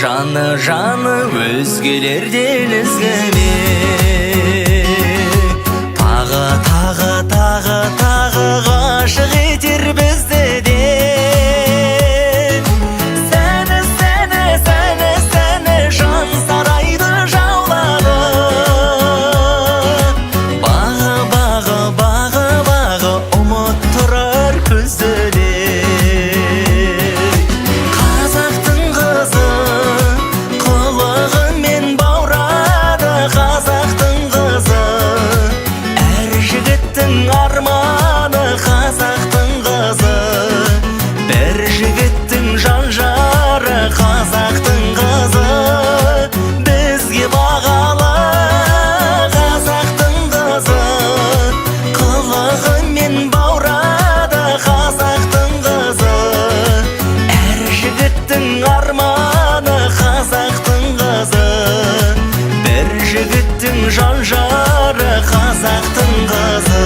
жаны өзгелерден ізгіме. Тағы ғашық етер бізді де. Сәні жан сарайды жаулады. Бағы ұмыт тұрар көзді. Қазақтың қызы қылығымен баурады. Қазақтың қызы әр жігіттің арманы. Қазақтың қызы бір жігіттің жан жары. Қазақтың қызы бізге бағалы. Қазақтың қызы қылығымен баурады. Қазақтың қызы әр жігіттің арманы. Қазақтың қызы бір жігіттің жан жары. Қазақтың қызы.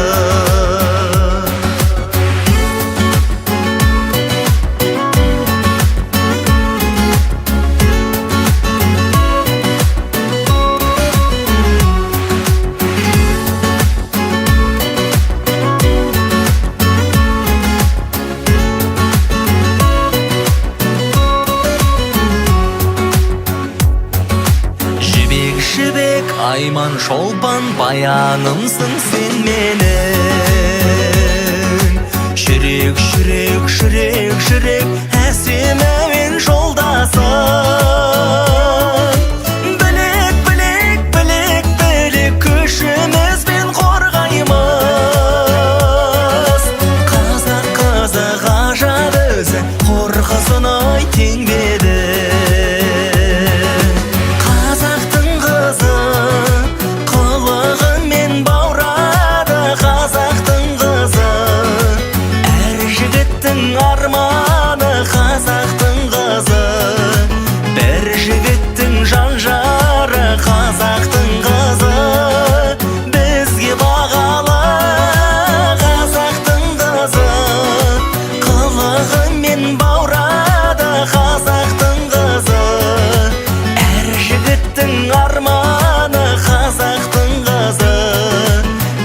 Жібек айман шолпан баянымсың сен менің. Жүрек әсем әуен жолдасым. Білек күшімізбен қорғаймыз. Қазақ қызы ғажап өзі қор қызын-ай тең беді. Арманы қазақтың қызы бір жігіттің жан жары. Қазақтың қызы бізге бағалы. Қазақтың қызы қылығымен баурады. Қазақтың қызы әр жігіттің арманы. Қазақтың қызы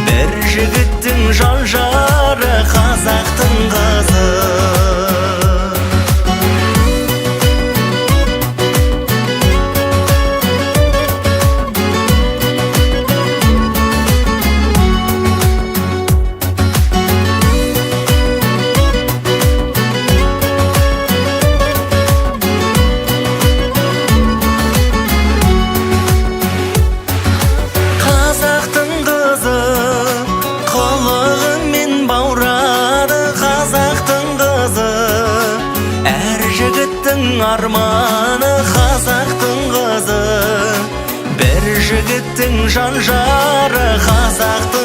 бір жігіттің жан жары. Қазақтың қызы. Қазақтың қызы қылығымен баурады. Қазақтың қызы әр жігіттің арманы. Қазақтың қызы бір жігіттің жан жары. Қазақтың